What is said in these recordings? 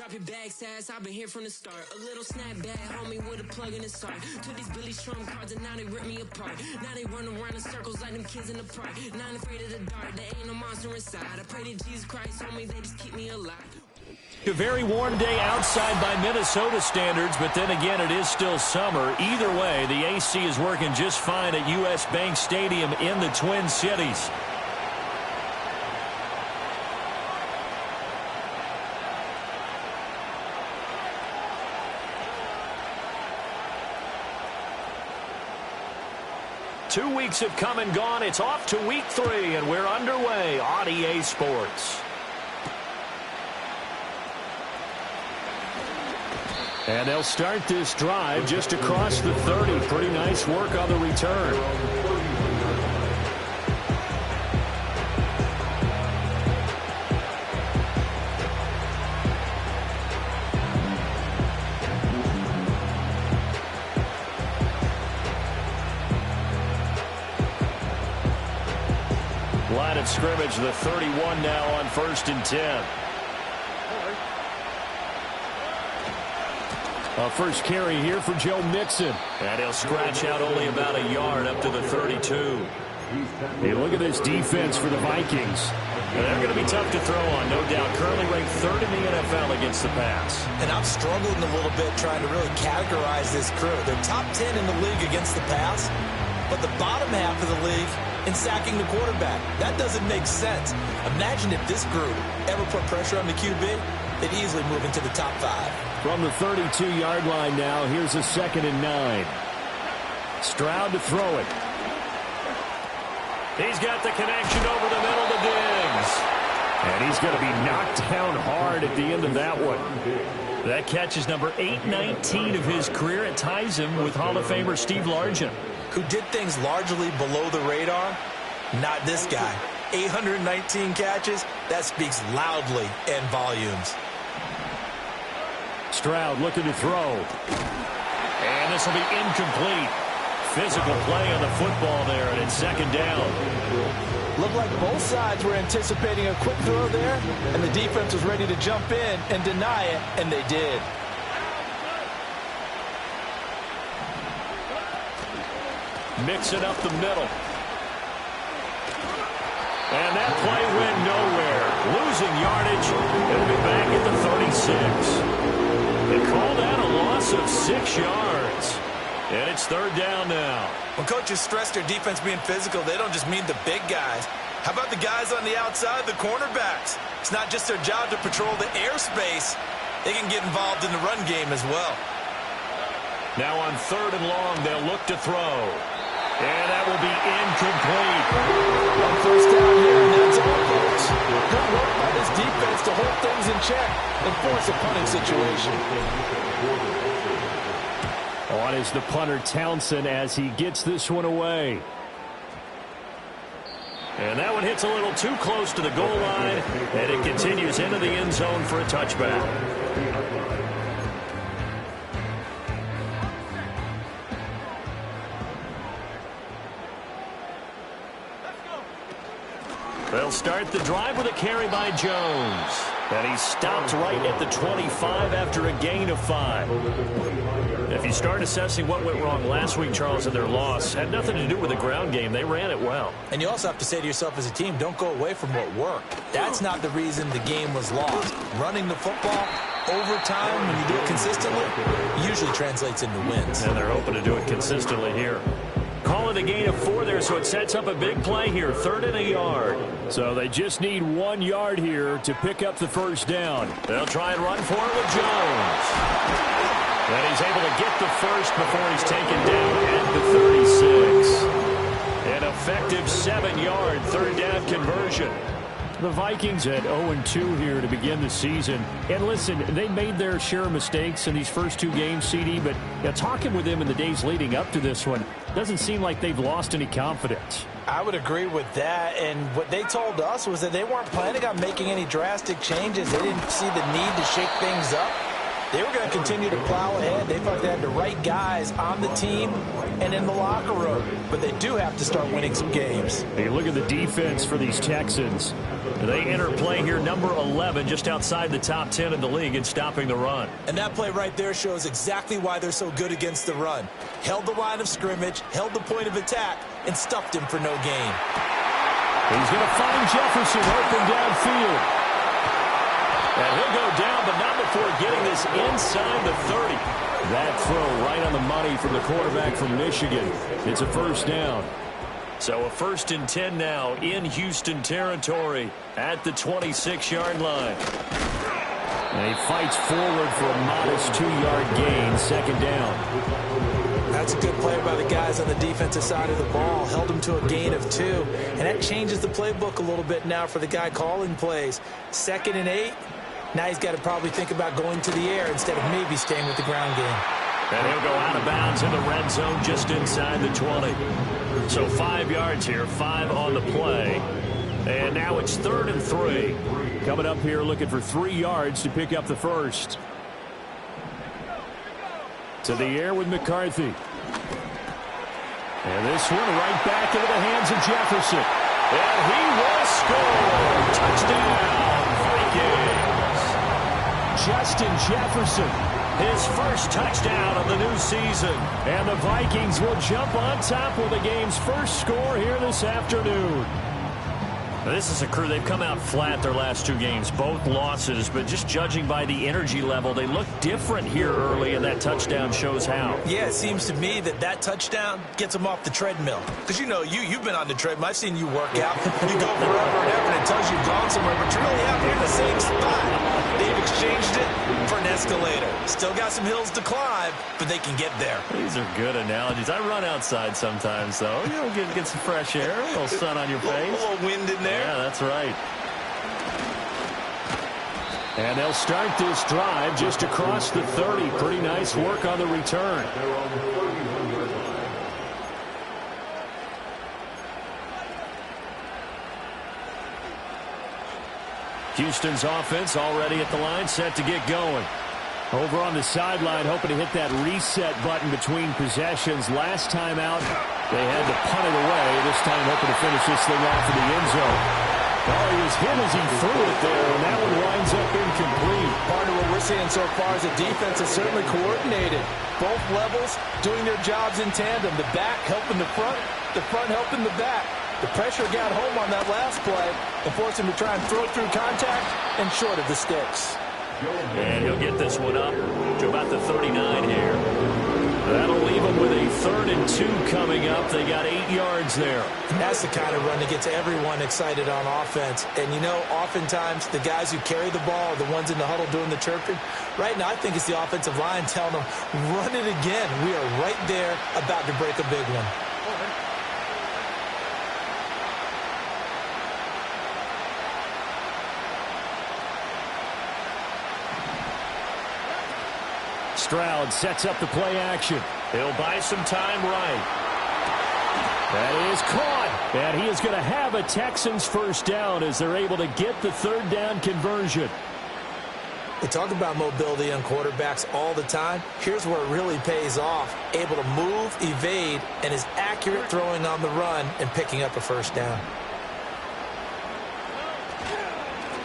Drop your bags, ass, I've been here from the start. A little snapback, homie, with a plug in his heart. Took these Billy Strum cards and now they rip me apart. Now they run around in circles like them kids in the park. Not afraid of the dark, there ain't no monster inside. I pray to Jesus Christ, homie, they just keep me alive. A very warm day outside by Minnesota standards, but then again, it is still summer. Either way, the AC is working just fine at U.S. Bank Stadium in the Twin Cities. Two weeks have come and gone. It's off to week 3, and we're underway on EA Sports. And they'll start this drive just across the 30. Pretty nice work on the return. Line of scrimmage, the 31 now on 1st and 10. A first carry here for Joe Mixon. And he'll scratch out only about a yard up to the 32. Hey, look at this defense for the Vikings. And they're going to be tough to throw on, no doubt. Currently ranked 3rd in the NFL against the pass. And I'm struggling a little bit trying to really categorize this crew. They're top 10 in the league against the pass, but the bottom half of the league in sacking the quarterback. That doesn't make sense. Imagine if this group ever put pressure on the QB, they'd easily move into the top 5. From the 32-yard line now, here's a 2nd and 9. Stroud to throw it. He's got the connection over the middle to Diggs. And he's going to be knocked down hard at the end of that one. That catch is number 819 of his career. It ties him with Hall of Famer Steve Largent, who did things largely below the radar. Not this guy. 819 catches, that speaks loudly in volumes. Stroud looking to throw. And this will be incomplete. Physical play on the football there, and it's 2nd down. Looked like both sides were anticipating a quick throw there, and the defense was ready to jump in and deny it, and they did. Mix it up the middle. And that play went nowhere. Losing yardage. It'll be back at the 36. They called out a loss of 6 yards. And it's 3rd down now. When coaches stress their defense being physical, they don't just mean the big guys. How about the guys on the outside, the cornerbacks? It's not just their job to patrol the airspace. They can get involved in the run game as well. Now on 3rd and long, they'll look to throw. And that will be incomplete. One first down here, and that's all, folks. Good work by this defense to hold things in check and force a punting situation. On is the punter Townsend as he gets this one away. And that one hits a little too close to the goal line, and it continues into the end zone for a touchback. They'll start the drive with a carry by Jones. And he stopped right at the 25 after a gain of 5. If you start assessing what went wrong last week, Charles, in their loss, had nothing to do with the ground game. They ran it well. And you also have to say to yourself as a team, don't go away from what worked. That's not the reason the game was lost. Running the football over time, when you do it consistently, usually translates into wins. And they're hoping to do it consistently here. Call it a gain of 4 there, so it sets up a big play here. 3rd and a yard. So they just need 1 yard here to pick up the first down. They'll try and run for it with Jones. And he's able to get the first before he's taken down at the 36. An effective 7-yard 3rd down conversion. The Vikings at 0-2 here to begin the season. And listen, they made their share of mistakes in these first 2 games, CD, but talking with them in the days leading up to this one, doesn't seem like they've lost any confidence. I would agree with that, and what they told us was that they weren't planning on making any drastic changes. They didn't see the need to shake things up. They were going to continue to plow ahead. They thought they had the right guys on the team and in the locker room. But they do have to start winning some games. Hey, look at the defense for these Texans. They enter play here number 11, just outside the top 10 in the league in stopping the run. And that play right there shows exactly why they're so good against the run. Held the line of scrimmage, held the point of attack, and stuffed him for no gain. He's going to find Jefferson open downfield. And he'll go down, but not before getting this inside the 30. That throw right on the money from the quarterback from Michigan. It's a first down. So a 1st and 10 now in Houston territory at the 26-yard line. And he fights forward for a modest 2-yard gain, 2nd down. That's a good play by the guys on the defensive side of the ball. Held them to a gain of 2. And that changes the playbook a little bit now for the guy calling plays. 2nd and 8. Now he's got to probably think about going to the air instead of maybe staying with the ground game. And he'll go out of bounds in the red zone just inside the 20. So 5 yards here, 5 on the play. And now it's 3rd and 3. Coming up here looking for 3 yards to pick up the first. To the air with McCarthy. And this one right back into the hands of Jefferson. And he will score. Touchdown, Vikings. Justin Jefferson, his first touchdown of the new season. And the Vikings will jump on top with the game's first score here this afternoon. Now, this is a crew. They've come out flat their last 2 games, both losses, but just judging by the energy level, they look different here early, and that touchdown shows how. Yeah, it seems to me that touchdown gets them off the treadmill. Because, you know, you've been on the treadmill. I've seen you work out. You go forever and ever, and it tells you you've gone somewhere, but you're really out here in the same spot. They've exchanged it for an escalator. Still got some hills to climb, but they can get there. These are good analogies. I run outside sometimes, though. You know, get some fresh air, a little sun on your face. A little wind in there. Yeah, that's right. And they'll start this drive just across the 30. Pretty nice work on the return. Houston's offense already at the line, set to get going. Over on the sideline, hoping to hit that reset button between possessions. Last time out, they had to punt it away. This time, hoping to finish this thing off in the end zone. Oh, he was hit as he threw it there, and that one winds up incomplete. Part of what we're seeing so far is the defense is certainly coordinated. Both levels doing their jobs in tandem. The back helping the front helping the back. The pressure got home on that last play and forced him to try and throw through contact and short of the sticks. And he'll get this one up to about the 39 here. That'll leave them with a 3rd and 2 coming up. They got 8 yards there. And that's the kind of run that gets everyone excited on offense. And, you know, oftentimes the guys who carry the ball are the ones in the huddle doing the chirping. Right now, I think it's the offensive line telling them, run it again. We are right there about to break a big one. Stroud sets up the play action. He'll buy some time right. That is caught. And he is going to have a Texans first down as they're able to get the 3rd down conversion. We talk about mobility on quarterbacks all the time. Here's where it really pays off. Able to move, evade, and is accurate throwing on the run and picking up a first down.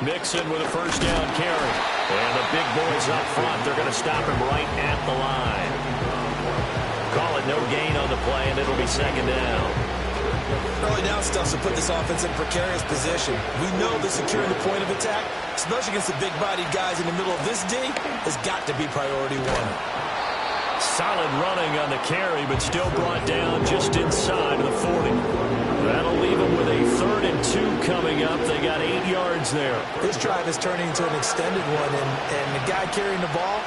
Mixon with a first down carry. And the big boys up front, they're going to stop him right at the line. Call it no gain on the play, and it'll be 2nd down. Early down stuff to put this offense in a precarious position. We know that securing the point of attack, especially against the big-bodied guys in the middle of this D, has got to be priority 1. Solid running on the carry, but still brought down just inside of the 40. That'll leave them with a 3rd and 2 coming up. They got 8 yards there. This drive is turning into an extended one, and the guy carrying the ball,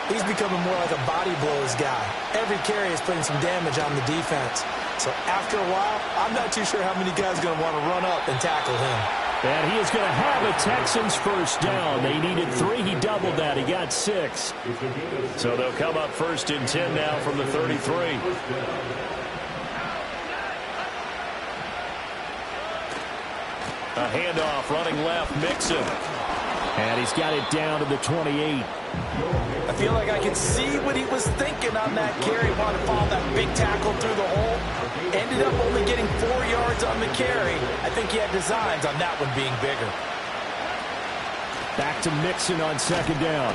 he's becoming more like a body blows guy. Every carry is putting some damage on the defense. So after a while, I'm not too sure how many guys are going to want to run up and tackle him. And he is going to have a Texans first down. They needed 3. He doubled that. He got 6. So they'll come up 1st and 10 now from the 33. A handoff running left, Mixon. And he's got it down to the 28. I feel like I can see what he was thinking on that carry. Wanted to follow that big tackle through the hole. Ended up only getting 4 yards on the carry. I think he had designs on that one being bigger. Back to Mixon on second down.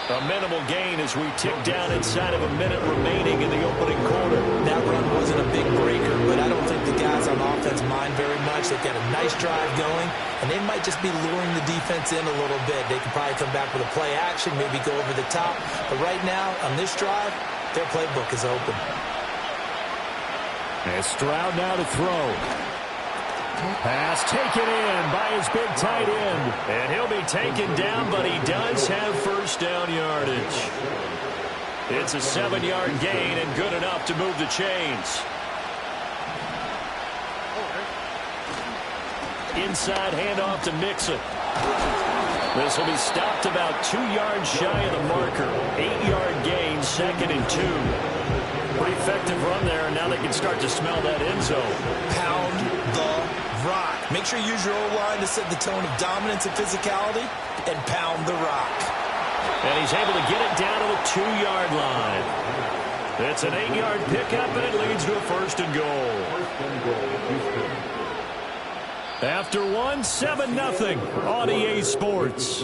A minimal gain as we tick down inside of a minute remaining in the opening quarter. That run wasn't a big breaker, but I don't think the guys on offense mind very much. They've got a nice drive going, and they might just be luring the defense in a little bit. They could probably come back with a play action, maybe go over the top. But right now, on this drive, their playbook is open. And Stroud now to throw. Pass taken in by his big tight end. And he'll be taken down, but he does have first down yardage. It's a 7-yard gain and good enough to move the chains. Inside handoff to Mixon. This will be stopped about 2 yards shy of the marker. 8-yard gain, 2nd and 2. Pretty effective run there, and now they can start to smell that end zone. Pound the rock. Make sure you use your O-line to set the tone of dominance and physicality, and pound the rock. And he's able to get it down to the 2-yard line. It's an 8-yard pickup, and it leads to a 1st and goal. After one, 7-0 on EA Sports.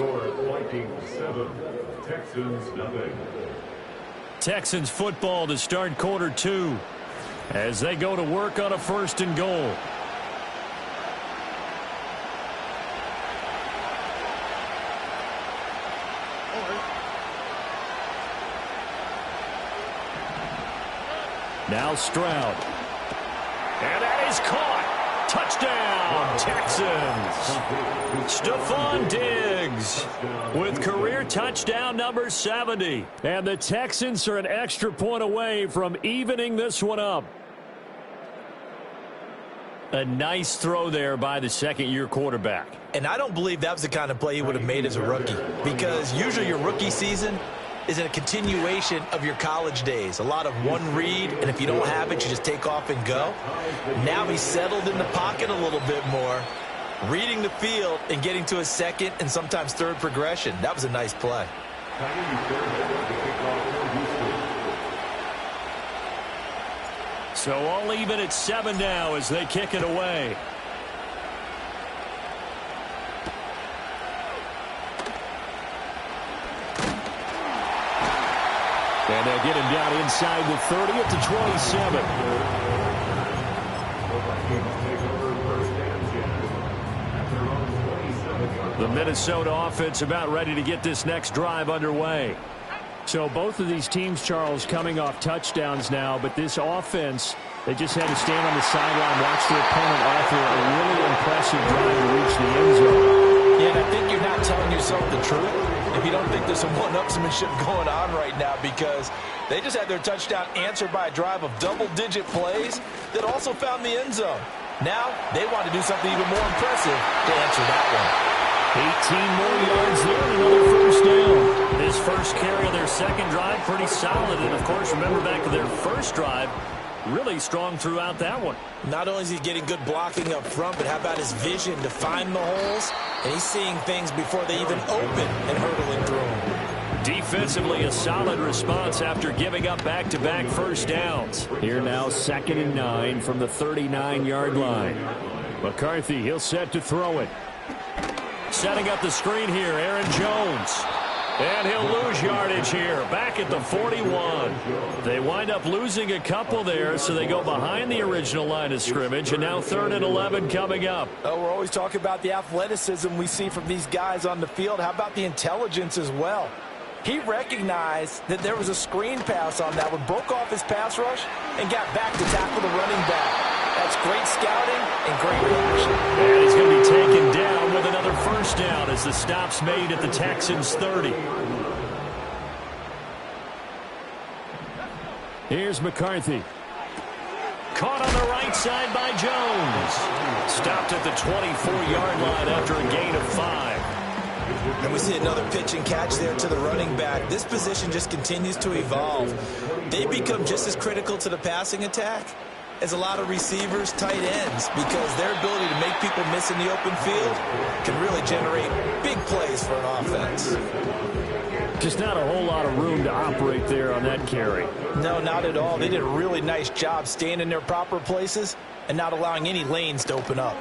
Texans football to start quarter 2 as they go to work on a 1st and goal. Now Stroud. And that is caught. Touchdown, Texans. Stephon Diggs with career touchdown number 70. And the Texans are an extra point away from evening this one up. A nice throw there by the second-year quarterback. And I don't believe that was the kind of play he would have made as a rookie, because usually your rookie season is a continuation of your college days. A lot of one read, and if you don't have it, you just take off and go. Now he's settled in the pocket a little bit more, reading the field and getting to a second and sometimes third progression. That was a nice play. So all even at 7 now as they kick it away. And they'll get him down inside the 30 at the 27. The Minnesota offense about ready to get this next drive underway. So both of these teams, Charles, coming off touchdowns now, but this offense, they just had to stand on the sideline, watch their opponent offer a really impressive drive to reach the end zone. Yeah, and I think you're not telling yourself the truth if you don't think there's some one-upsmanship going on right now, because they just had their touchdown answered by a drive of double-digit plays that also found the end zone. Now they want to do something even more impressive to answer that one. 18 more yards there and another first down. This first carry of their second drive, pretty solid. And, of course, remember back to their first drive, really strong throughout that one. Not only is he getting good blocking up front, but how about his vision to find the holes? And he's seeing things before they even open and hurdling through them. Defensively, a solid response after giving up back-to-back first downs. Here now, 2nd and 9 from the 39-yard line. McCarthy, he'll set to throw it. Setting up the screen here, Aaron Jones. And he'll lose yardage here, back at the 41. They wind up losing a couple there, so they go behind the original line of scrimmage, and now 3rd and 11 coming up. Oh, we're always talking about the athleticism we see from these guys on the field. How about the intelligence as well? He recognized that there was a screen pass on that one, broke off his pass rush, and got back to tackle the running back. That's great scouting and great reaction. And he's going to be taken down with another first down as the stop's made at the Texans 30. Here's McCarthy. Caught on the right side by Jones. Stopped at the 24-yard line after a gain of 5. And we see another pitch and catch there to the running back. This position just continues to evolve. They become just as critical to the passing attack is a lot of receivers, tight ends, because their ability to make people miss in the open field can really generate big plays for an offense. Just not a whole lot of room to operate there on that carry. No, not at all. They did a really nice job staying in their proper places and not allowing any lanes to open up.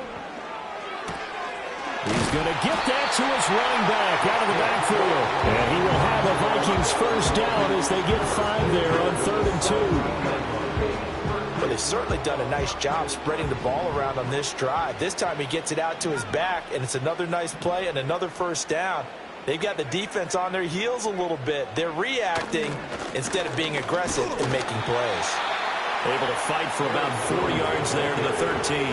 He's going to get that to his running back out of the backfield. And he will have a Vikings first down as they get 5 there on 3rd and 2. But they've certainly done a nice job spreading the ball around on this drive. This time he gets it out to his back, and it's another nice play and another first down. They've got the defense on their heels a little bit. They're reacting instead of being aggressive and making plays. Able to fight for about 4 yards there to the 13.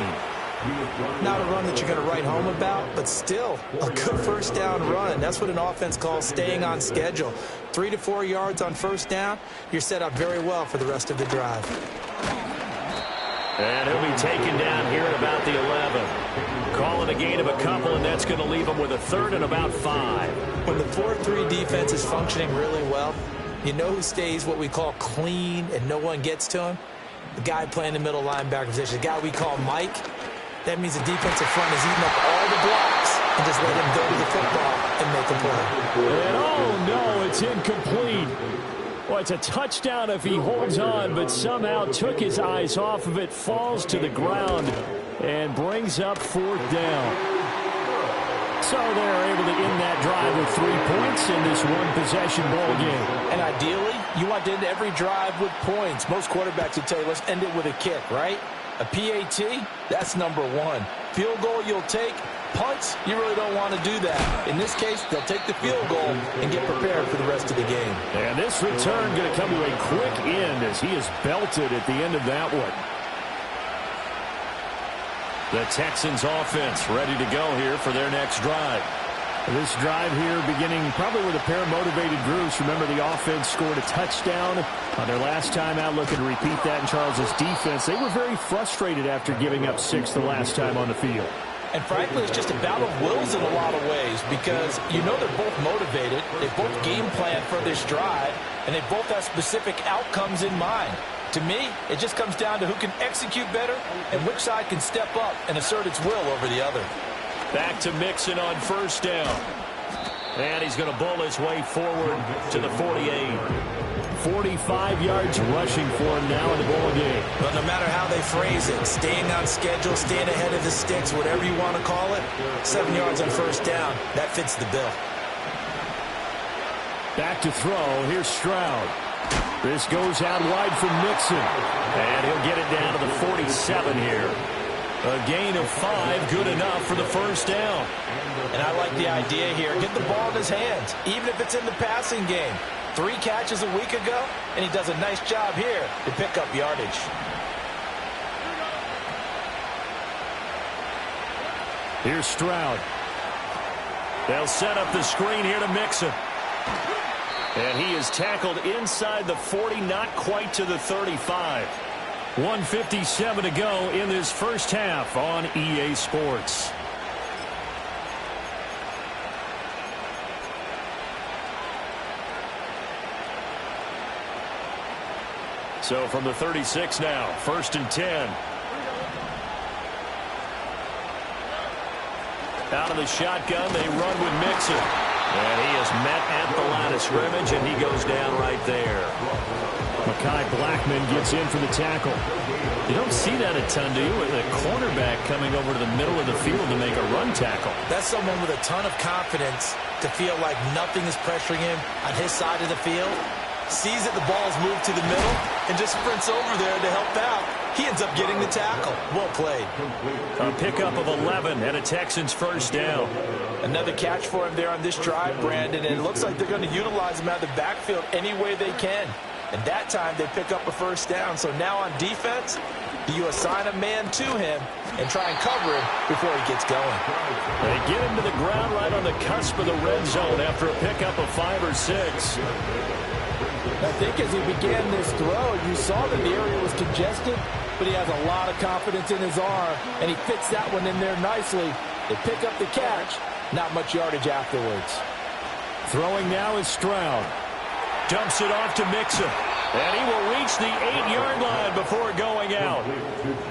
Not a run that you're going to write home about, but still a good first down run. That's what an offense calls staying on schedule. 3 to 4 yards on first down, you're set up very well for the rest of the drive. And he'll be taken down here at about the 11. Calling a gain of a couple, and that's going to leave him with a 3rd and about 5. When the 4-3 defense is functioning really well, you know who stays what we call clean and no one gets to him? The guy playing the middle linebacker position, the guy we call Mike. That means the defensive front is eating up all the blocks and just let him go to the football and make a play. And oh no, it's incomplete. Well, it's a touchdown if he holds on, but somehow took his eyes off of it, falls to the ground, and brings up 4th down. So they're able to end that drive with 3 points in this one-possession ball game. And ideally, you want to end every drive with points. Most quarterbacks would tell you, let's end it with a kick, right? A PAT, that's number 1. Field goal you'll take. Punts, you really don't want to do that. In this case, they'll take the field goal and get prepared for the rest of the game. And this return going to come to a quick end as he is belted at the end of that one. The Texans offense ready to go here for their next drive. This drive here beginning probably with a pair of motivated groups. Remember, the offense scored a touchdown on their last time out, looking to repeat that in Charles's defense. They were very frustrated after giving up 6 the last time on the field. And frankly, it's just a battle of wills in a lot of ways because you know they're both motivated. They both game plan for this drive, and they both have specific outcomes in mind. To me, it just comes down to who can execute better and which side can step up and assert its will over the other. Back to Mixon on first down. And he's going to bowl his way forward to the 48. 45 yards rushing for him now in the ball game. But no matter how they phrase it, staying on schedule, staying ahead of the sticks, whatever you want to call it, 7 yards on first down, that fits the bill. Back to throw. Here's Stroud. This goes out wide from Mixon. And he'll get it down to the 47 here. A gain of 5, good enough for the first down. And I like the idea here. Get the ball in his hands, even if it's in the passing game. 3 catches a week ago, and he does a nice job here to pick up yardage. Here's Stroud. They'll set up the screen here to Mixon. And he is tackled inside the 40, not quite to the 35. 1:57 to go in this first half on EA Sports. So from the 36 now, 1st and 10. Out of the shotgun, they run with Mixon. And he is met at the line of scrimmage, and he goes down right there. Mekhi Blackman gets in for the tackle. You don't see that a ton, do you? With a cornerback coming over to the middle of the field to make a run tackle. That's someone with a ton of confidence to feel like nothing is pressuring him on his side of the field. Sees that the ball is moved to the middle and just sprints over there to help out. He ends up getting the tackle. Well played. A pickup of 11 and a Texans first down. Another catch for him there on this drive, Brandon, and it looks like they're going to utilize him out of the backfield any way they can. And that time they pick up a first down. So now on defense, do you assign a man to him and try and cover him before he gets going? They get him to the ground right on the cusp of the red zone after a pickup of 5 or 6. I think as he began this throw, you saw that the area was congested, but he has a lot of confidence in his arm, and he fits that one in there nicely. They pick up the catch, not much yardage afterwards. Throwing now is Stroud. Dumps it off to Mixon. And he will reach the 8-yard line before going out.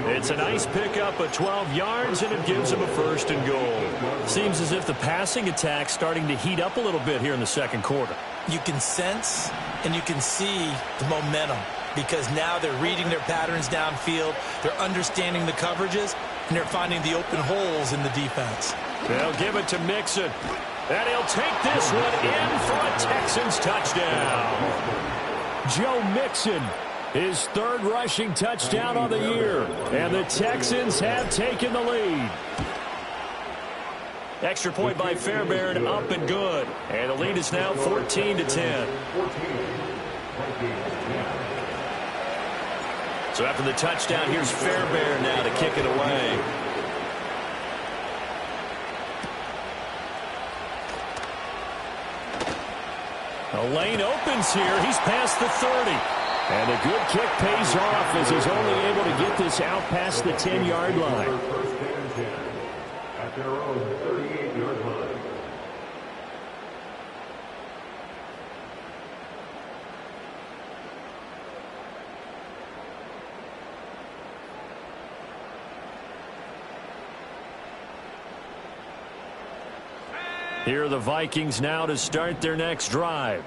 It's a nice pickup of 12 yards, and it gives him a 1st and goal. Seems as if the passing attack's starting to heat up a little bit here in the second quarter. You can sense and you can see the momentum because now they're reading their patterns downfield, they're understanding the coverages, and they're finding the open holes in the defense. They'll give it to Mixon, and he'll take this one in for a Texans touchdown. Joe Mixon, his 3rd rushing touchdown on the year, and the Texans have taken the lead. Extra point by Fairbairn, up and good. And the lead is now 14-10. So after the touchdown, here's Fairbairn now to kick it away. The lane opens here. He's past the 30. And a good kick pays off as he's only able to get this out past the 10-yard line. At their own 38-yard line. Here are the Vikings now to start their next drive.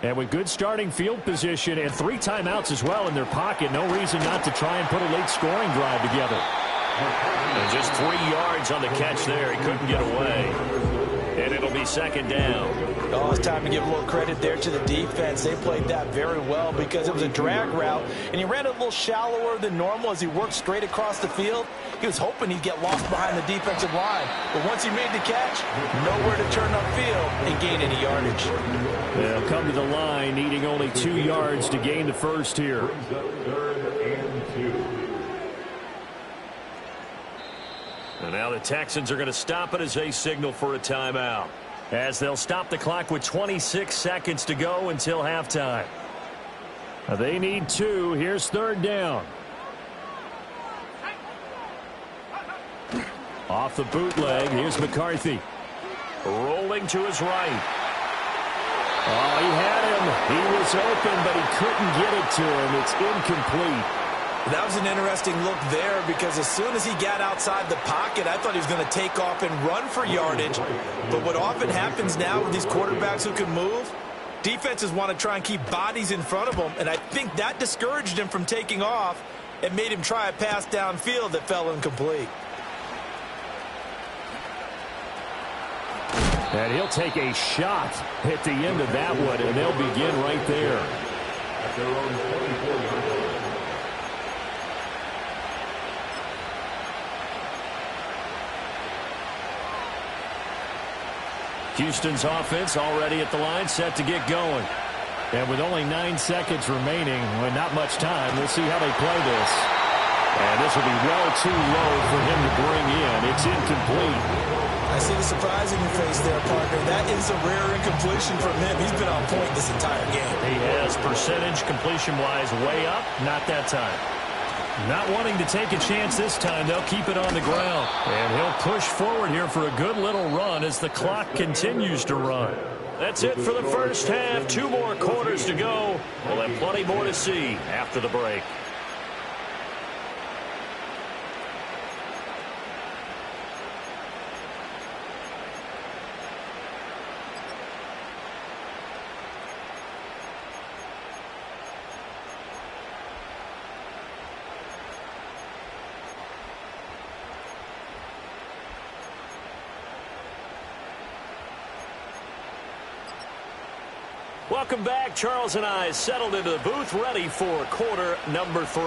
And with good starting field position and 3 timeouts as well in their pocket, no reason not to try and put a late scoring drive together. And just 3 yards on the catch there. He couldn't get away. And it'll be 2nd down. Oh, it's time to give a little credit there to the defense. They played that very well because it was a drag route, and he ran a little shallower than normal as he worked straight across the field. He was hoping he'd get lost behind the defensive line. But once he made the catch, nowhere to turn upfield and gain any yardage. They'll come to the line, needing only 2 yards to gain the first here. 3rd and 2. And now the Texans are going to stop it as they signal for a timeout, as they'll stop the clock with 26 seconds to go until halftime. They need 2. Here's 3rd down. Off the bootleg, here's McCarthy. Rolling to his right. Oh, he had him. He was open, but he couldn't get it to him. It's incomplete. That was an interesting look there because as soon as he got outside the pocket, I thought he was going to take off and run for yardage. But what often happens now with these quarterbacks who can move, defenses want to try and keep bodies in front of them, and I think that discouraged him from taking off and made him try a pass downfield that fell incomplete. And he'll take a shot at the end of that one, and they'll begin right there. At their own 24-yard line. Houston's offense already at the line, set to get going. And with only 9 seconds remaining, well, not much time, we'll see how they play this. And this will be well too low for him to bring in. It's incomplete. I see the surprise in your face there, partner. That is a rare incompletion from him. He's been on point this entire game. He has percentage completion-wise way up, not that time. Not wanting to take a chance this time, they'll keep it on the ground. And he'll push forward here for a good little run as the clock continues to run. That's it for the first half. 2 more quarters to go. We'll have plenty more to see after the break. Welcome back. Charles and I settled into the booth, ready for quarter number 3.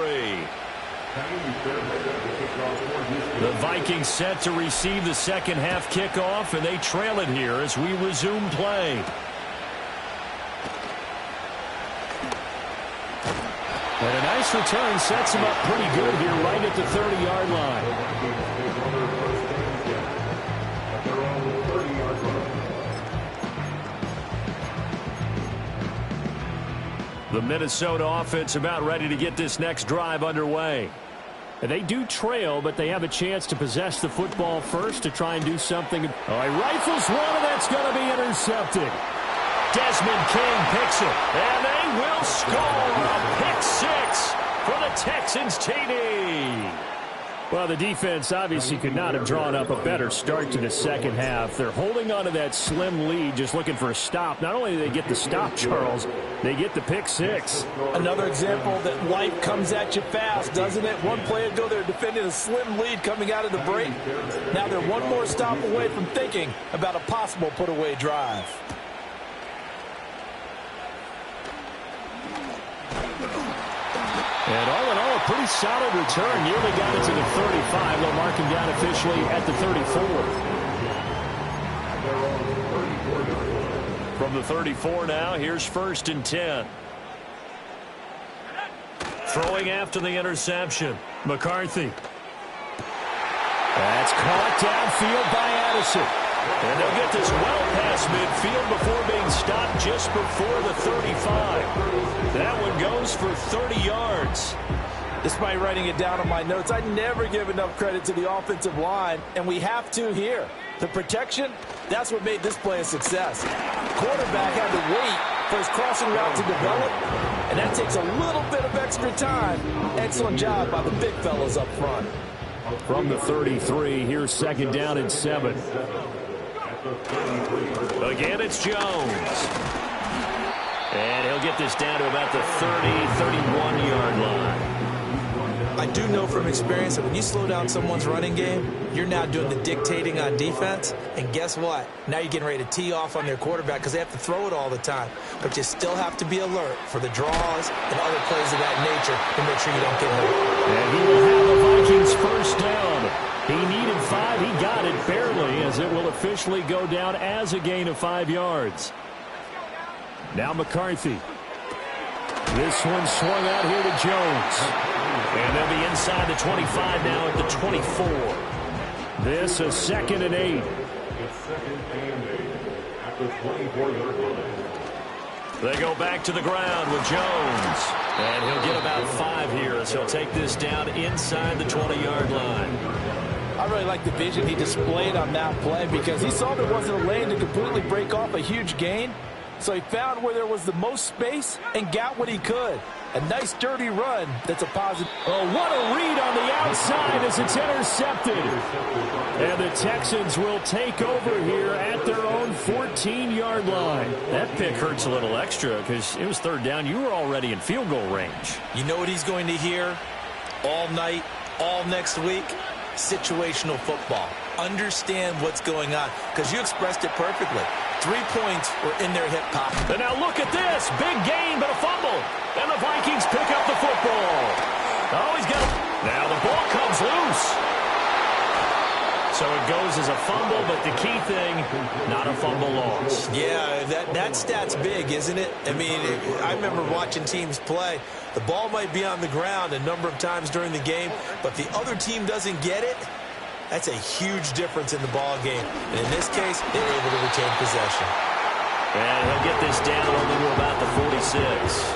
The Vikings set to receive the second half kickoff, and they trail it here as we resume play. And a nice return sets him up pretty good here right at the 30-yard line. The Minnesota offense about ready to get this next drive underway. And they do trail, but they have a chance to possess the football first to try and do something. Oh, he rifles one, and that's going to be intercepted. Desmond King picks it, and they will score a pick six for the Texans TD. Well, the defense obviously could not have drawn up a better start to the second half. They're holding on to that slim lead, just looking for a stop. Not only do they get the stop, Charles, they get the pick six. Another example that life comes at you fast, doesn't it? One play ago, they were defending a slim lead coming out of the break. Now they're one more stop away from thinking about a possible put-away drive. And all in all, a pretty solid return. Nearly got it to the 35. They'll mark him down officially at the 34. From the 34 now, here's 1st and 10. Throwing after the interception. McCarthy. That's caught downfield by Addison. And they'll get this well past midfield before being stopped just before the 35. That one goes for 30 yards. Despite writing it down on my notes, I never give enough credit to the offensive line, and we have to here. The protection, that's what made this play a success. Quarterback had to wait for his crossing route to develop, and that takes a little bit of extra time. Excellent job by the big fellas up front. From the 33, here's 2nd down and 7. Again, it's Jones. And he'll get this down to about the 30, 31-yard line. I do know from experience that when you slow down someone's running game, you're now doing the dictating on defense. And guess what? Now you're getting ready to tee off on their quarterback because they have to throw it all the time. But you still have to be alert for the draws and other plays of that nature to make sure you don't get hurt. And he will have the Vikings 1st down. He needed 5. He got it barely, as it will officially go down as a gain of 5 yards. Now McCarthy. This one swung out here to Jones. And they'll be inside the 25 now at the 24. This a 2nd and 8. It's 2nd and 8 at the 24-yard line. They go back to the ground with Jones. And he'll get about 5 here as he'll take this down inside the 20-yard line. I really like the vision he displayed on that play because he saw there wasn't a lane to completely break off a huge gain. So he found where there was the most space and got what he could. A nice dirty run that's a positive. Oh, what a read on the outside as it's intercepted. And the Texans will take over here at their own 14-yard line. That pick hurts a little extra because it was 3rd down. You were already in field goal range. You know what he's going to hear all night, all next week? Situational football. Understand what's going on because you expressed it perfectly. 3 points were in their hip pocket. And now look at this. Big gain, but a fumble. And the Vikings pick up the football. Oh, he's got it. Now the ball comes loose. So it goes as a fumble, but the key thing, not a fumble loss. Yeah, that stat's big, isn't it? I mean, I remember watching teams play. The ball might be on the ground a number of times during the game, but the other team doesn't get it. That's a huge difference in the ball game. And in this case, they were able to retain possession. And he'll get this down only to about the 46.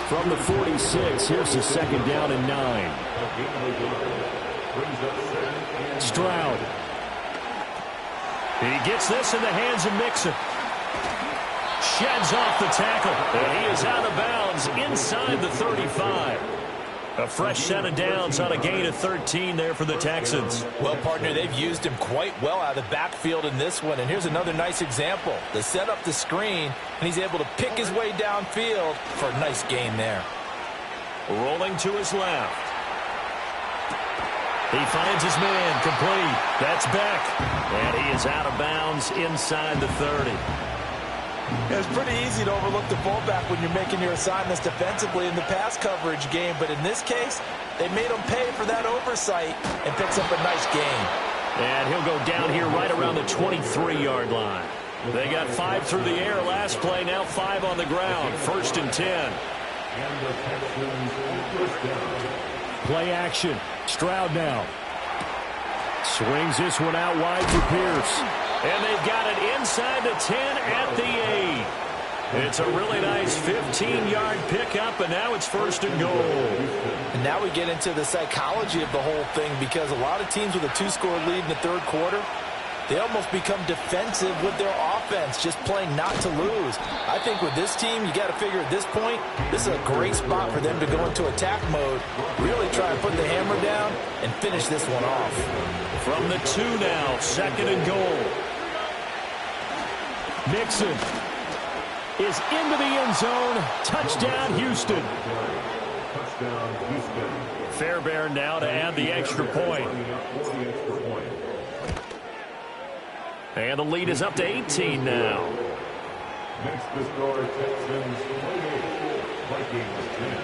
From the 46, here's the 2nd down and 9. Stroud. He gets this in the hands of Mixon. Sheds off the tackle. And he is out of bounds inside the 35. A fresh set of downs on a gain of 13 there for the Texans. Well, partner, they've used him quite well out of the backfield in this one. And here's another nice example. They set up the screen, and he's able to pick his way downfield for a nice gain there. Rolling to his left. He finds his man complete. That's Beck. And he is out of bounds inside the 30. It's pretty easy to overlook the fullback when you're making your assignments defensively in the pass coverage game. But in this case, they made him pay for that oversight and picks up a nice gain. And he'll go down here right around the 23-yard line. They got 5 through the air last play, now 5 on the ground. 1st and 10. And the Texans first down. Play action. Stroud now. Swings this one out wide to Pierce. And they've got it inside the 10 at the 8. It's a really nice 15-yard pickup, and now it's 1st and goal. And now we get into the psychology of the whole thing because a lot of teams with a 2-score lead in the 3rd quarter, they almost become defensive with their offense, just playing not to lose. I think with this team, you got to figure at this point, this is a great spot for them to go into attack mode, really try to put the hammer down and finish this one off. From the 2 now, 2nd and goal. Mixon is into the end zone. Touchdown, Houston. Fairbairn now to add the extra point. And the lead is up to 18 now. Next to score, Texans 28, Vikings 10.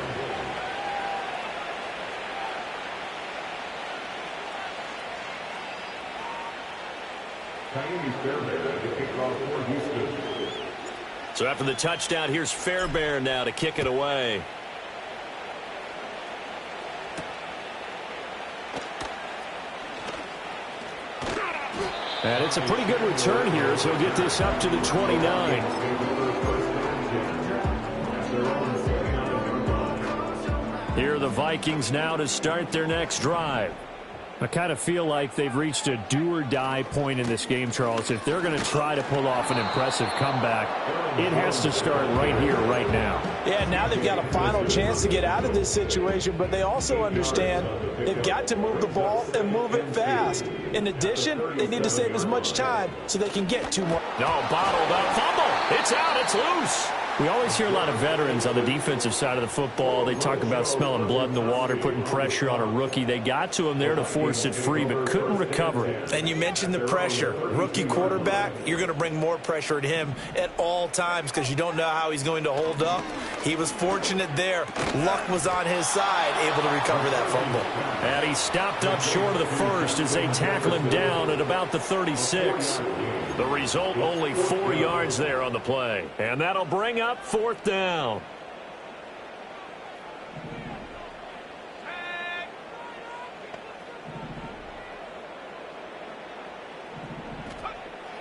Fairbairn to kick off for Houston. So after the touchdown, here's Fairbairn now to kick it away. And it's a pretty good return here, so he'll get this up to the 29. Here are the Vikings now to start their next drive. I kind of feel like they've reached a do-or-die point in this game, Charles. If they're going to try to pull off an impressive comeback, it has to start right here, right now. Yeah, now they've got a final chance to get out of this situation, but they also understand they've got to move the ball and move it fast. In addition, they need to save as much time so they can get 2 more. No, bottled up. Fumble. It's out. It's loose. We always hear a lot of veterans on the defensive side of the football. They talk about smelling blood in the water, putting pressure on a rookie. They got to him there to force it free, but couldn't recover it. And you mentioned the pressure. Rookie quarterback, you're going to bring more pressure at him at all times because you don't know how he's going to hold up. He was fortunate there. Luck was on his side, able to recover that fumble. And he stopped up short of the first as they tackle him down at about the 36. The result, only 4 yards there on the play. And that'll bring up 4th down.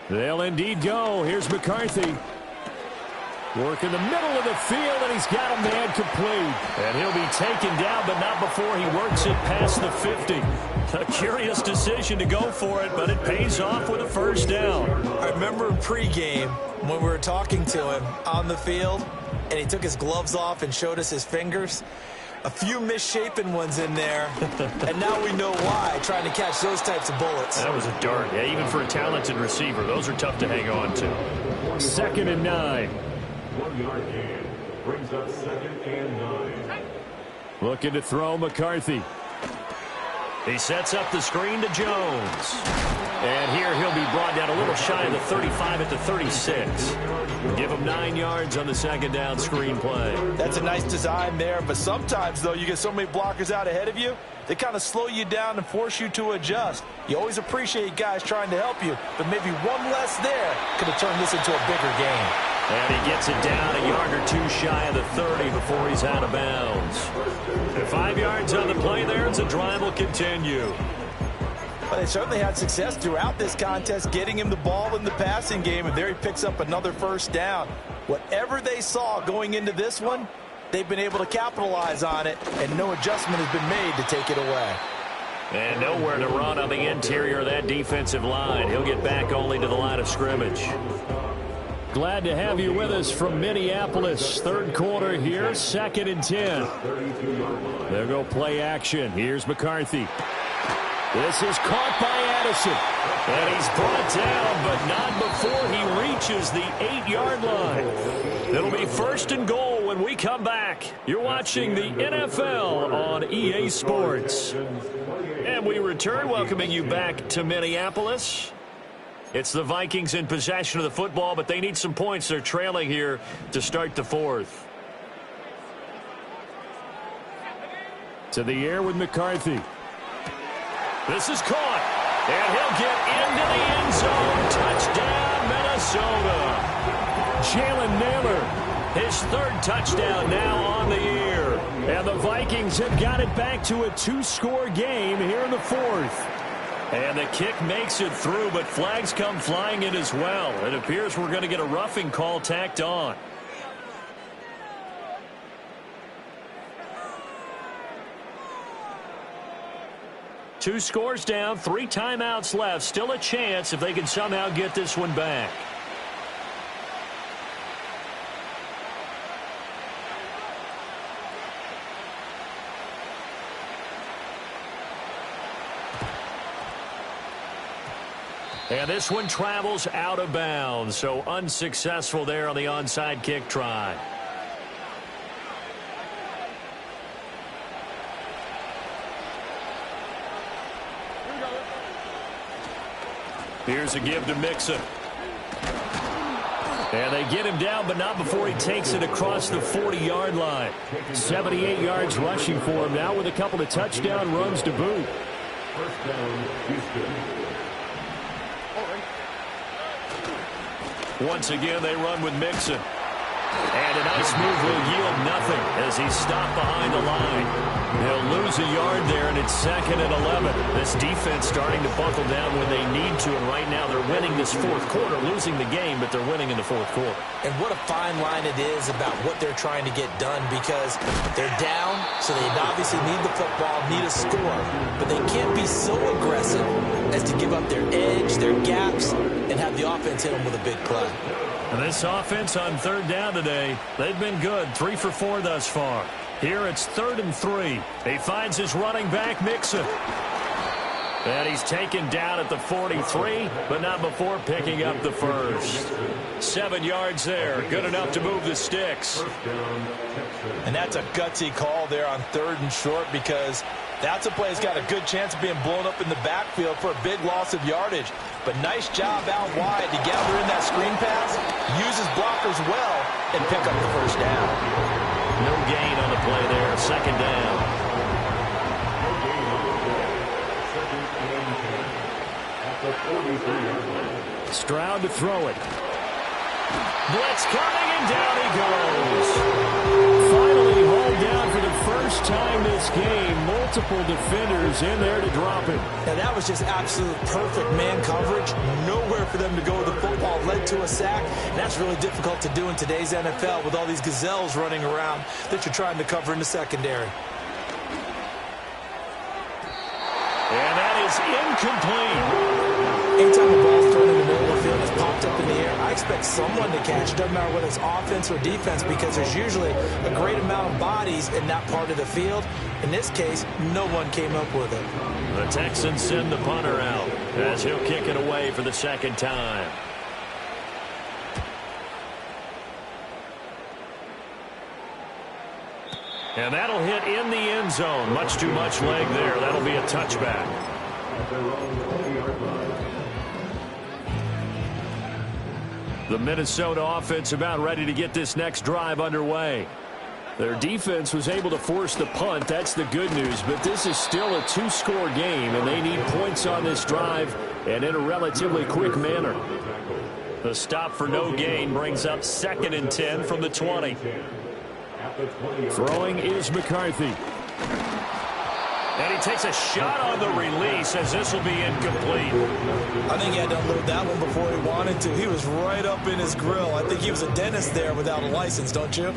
They'll indeed go. Here's McCarthy. Work in the middle of the field, and he's got a man complete. And he'll be taken down, but not before he works it past the 50. A curious decision to go for it, but it pays off with a 1st down. I remember in pregame when we were talking to him on the field, and he took his gloves off and showed us his fingers. A few misshapen ones in there, and now we know why, trying to catch those types of bullets. That was a dart. Yeah, even for a talented receiver, those are tough to hang on to. 2nd and 9. 1-yard gain brings up 2nd and 9. Looking to throw McCarthy. He sets up the screen to Jones. And here he'll be brought down a little shy of the 35 at the 36. Give him 9 yards on the 2nd down screen play. That's a nice design there, but sometimes, though, you get so many blockers out ahead of you, they kind of slow you down and force you to adjust. You always appreciate guys trying to help you, but maybe one less there could have turned this into a bigger game. And he gets it down a yard or 2 shy of the 30 before he's out of bounds. And 5 yards on the play there as the drive will continue. But they certainly had success throughout this contest, getting him the ball in the passing game, and there he picks up another 1st down. Whatever they saw going into this one, they've been able to capitalize on it, and no adjustment has been made to take it away. And nowhere to run on the interior of that defensive line. He'll get back only to the line of scrimmage. Glad to have you with us from Minneapolis. 3rd quarter here, 2nd and 10. They'll go play action. Here's McCarthy. This is caught by Addison. And he's brought down, but not before he reaches the 8-yard line. It'll be 1st and goal when we come back. You're watching the NFL on EA Sports. And we return, welcoming you back to Minneapolis. It's the Vikings in possession of the football, but they need some points. They're trailing here to start the 4th. To the air with McCarthy. This is caught, and he'll get into the end zone. Touchdown, Minnesota. Jalen Naylor, his 3rd touchdown now on the year. And the Vikings have got it back to a 2-score game here in the 4th. And the kick makes it through, but flags come flying in as well. It appears we're going to get a roughing call tacked on. Two scores down, 3 timeouts left. Still a chance if they can somehow get this one back. And this one travels out of bounds, so unsuccessful there on the onside kick try. Here's a give to Mixon. And they get him down, but not before he takes it across the 40-yard line. 78 yards rushing for him now with a couple of touchdown runs to boot. First down, Houston. Once again, they run with Mixon. And a nice move will yield nothing as he's stopped behind the line. He'll lose a yard there, and it's 2nd and 11. This defense starting to buckle down when they need to, and right now they're winning this fourth quarter, losing the game, but they're winning in the fourth quarter. And what a fine line it is about what they're trying to get done, because they're down, so they obviously need the football, need a score, but they can't be so aggressive as to give up their edge, their gaps, and have the offense hit them with a big play. And this offense on 3rd down today, they've been good, 3 for 4 thus far. Here it's 3rd and 3. He finds his running back, Mixon. And he's taken down at the 43, but not before picking up the first. 7 yards there, good enough to move the sticks. And that's a gutsy call there on 3rd and short, because that's a play that's got a good chance of being blown up in the backfield for a big loss of yardage. But nice job out wide to gather in that screen pass, use his blockers well, and pick up the first down. No gain on the play there, 2nd down. Stroud to throw it. Blitz coming, and down he goes. Finally hauled down for the first time this game. Multiple defenders in there to drop it. Now that was just absolute perfect man coverage. Nowhere for them to go with the football. Led to a sack. And that's really difficult to do in today's NFL with all these gazelles running around that you're trying to cover in the secondary. And that is incomplete. Anytime the ball's thrown in the middle of the field, it's popped up in the air, I expect someone to catch it. Doesn't matter whether it's offense or defense, because there's usually a great amount of bodies in that part of the field. In this case, no one came up with it. The Texans send the punter out as he'll kick it away for the 2nd time. And that'll hit in the end zone. Much too much leg there. That'll be a touchback. The Minnesota offense about ready to get this next drive underway. Their defense was able to force the punt. That's the good news. But this is still a 2-score game, and they need points on this drive and in a relatively quick manner. The stop for no gain brings up 2nd and 10 from the 20. Throwing is McCarthy. And he takes a shot on the release as this will be incomplete. I think he had to unload that one before he wanted to. He was right up in his grill. I think he was a dentist there without a license, don't you?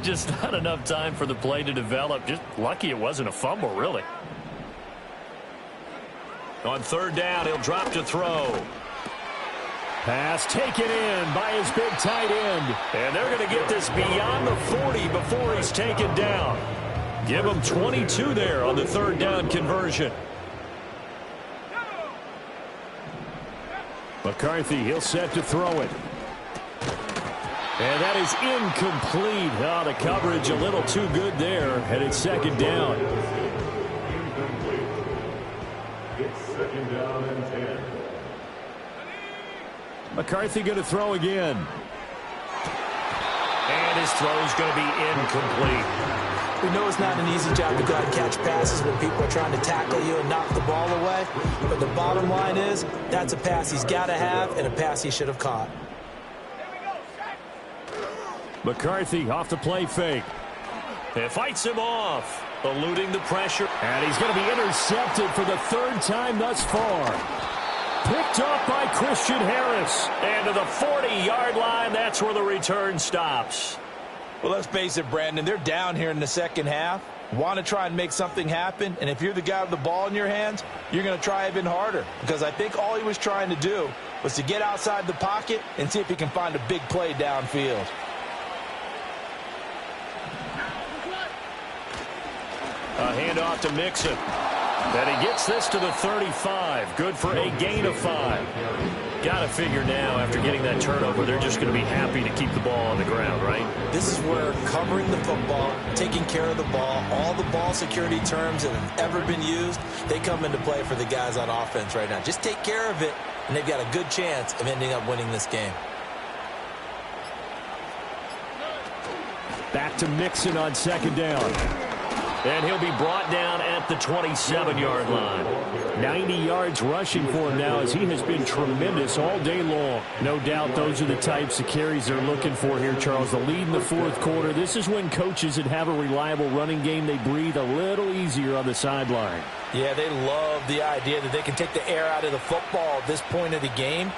Just not enough time for the play to develop. Just lucky it wasn't a fumble, really. On 3rd down, he'll drop to throw. Pass taken in by his big tight end. And they're going to get this beyond the 40 before he's taken down. Give him 22 there on the 3rd down conversion. McCarthy, he'll set to throw it. And that is incomplete. Oh, the coverage a little too good there, and it's 2nd down. It's 2nd down and 10. McCarthy going to throw again. And his throw is going to be incomplete. We know it's not an easy job to go out and catch passes when people are trying to tackle you and knock the ball away. But the bottom line is, that's a pass he's got to have and a pass he should have caught. McCarthy off the play fake. It fights him off, eluding the pressure. And he's going to be intercepted for the 3rd time thus far. Picked off by Christian Harris. And to the 40-yard line, that's where the return stops. Well, let's face it, Brandon, they're down here in the 2nd half. Want to try and make something happen, and if you're the guy with the ball in your hands, you're going to try even harder, because I think all he was trying to do was to get outside the pocket and see if he can find a big play downfield. A handoff to Mixon. And he gets this to the 35. Good for a gain of 5. Got to figure now, after getting that turnover, they're just going to be happy to keep the ball on the ground, right? This is where covering the football, taking care of the ball, all the ball security terms that have ever been used, they come into play for the guys on offense right now. Just take care of it, and they've got a good chance of ending up winning this game. Back to Mixon on second down. And he'll be brought down at the 27-yard line. 90 yards rushing for him now, as he has been tremendous all day long. No doubt those are the types of carries they're looking for here, Charles. The lead in the fourth quarter. This is when coaches that have a reliable running game, they breathe a little easier on the sideline. Yeah, they love the idea that they can take the air out of the football at this point of the game.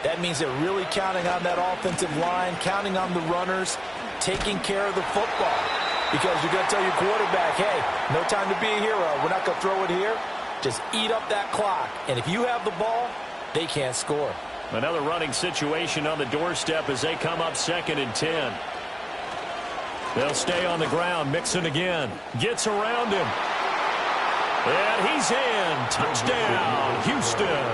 That means they're really counting on that offensive line, counting on the runners, taking care of the football. Because you're going to tell your quarterback, hey, no time to be a hero. We're not going to throw it here. Just eat up that clock. And if you have the ball, they can't score. Another running situation on the doorstep as they come up 2nd and 10. They'll stay on the ground. Mixon again. Gets around him. And he's in. Touchdown, Houston.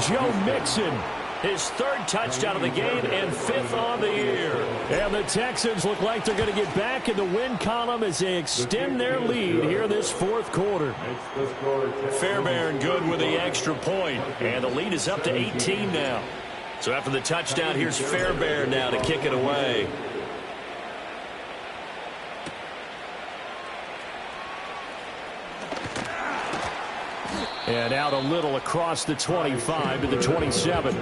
Joe Mixon. His 3rd touchdown of the game and 5th on the year. And the Texans look like they're going to get back in the win column as they extend their lead here this fourth quarter. Fairbairn good with the extra point. And the lead is up to 18 now. So after the touchdown, here's Fairbairn now to kick it away. And out a little across the 25 to the 27.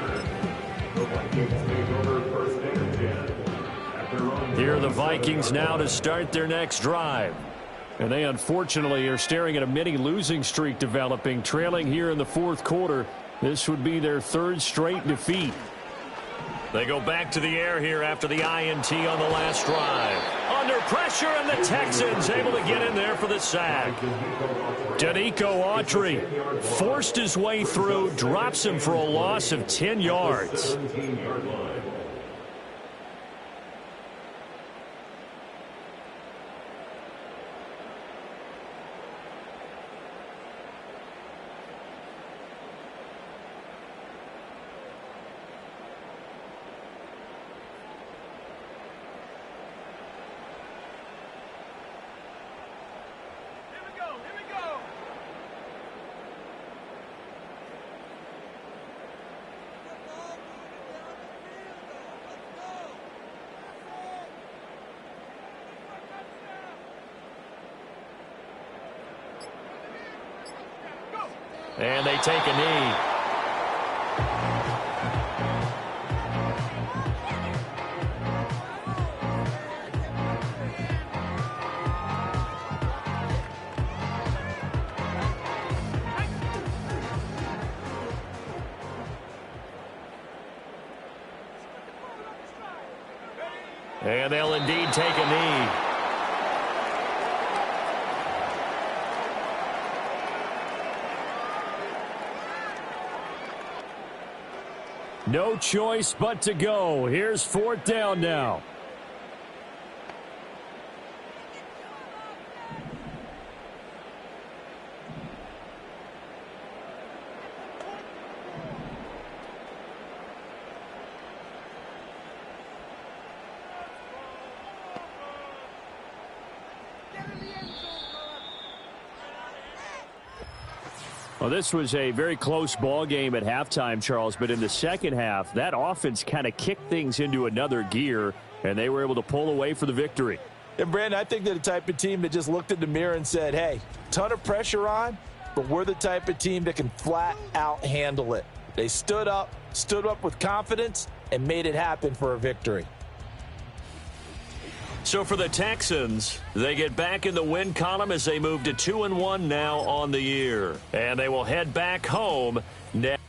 Here are the Vikings now to start their next drive. And they unfortunately are staring at a mini losing streak developing, trailing here in the fourth quarter. This would be their 3rd straight defeat. They go back to the air here after the INT on the last drive. Under pressure, and the Texans able to get in there for the sack. Danico Autry forced his way through, drops him for a loss of 10 yards. And they take a knee. And they'll indeed take a knee. No choice but to go. Here's 4th down now. Well, this was a very close ball game at halftime, Charles, but in the second half, that offense kind of kicked things into another gear, and they were able to pull away for the victory. And, Brandon, I think they're the type of team that just looked in the mirror and said, hey, ton of pressure on, but we're the type of team that can flat out handle it. They stood up with confidence, and made it happen for a victory. So for the Texans, they get back in the win column as they move to 2-1 now on the year. And they will head back home next.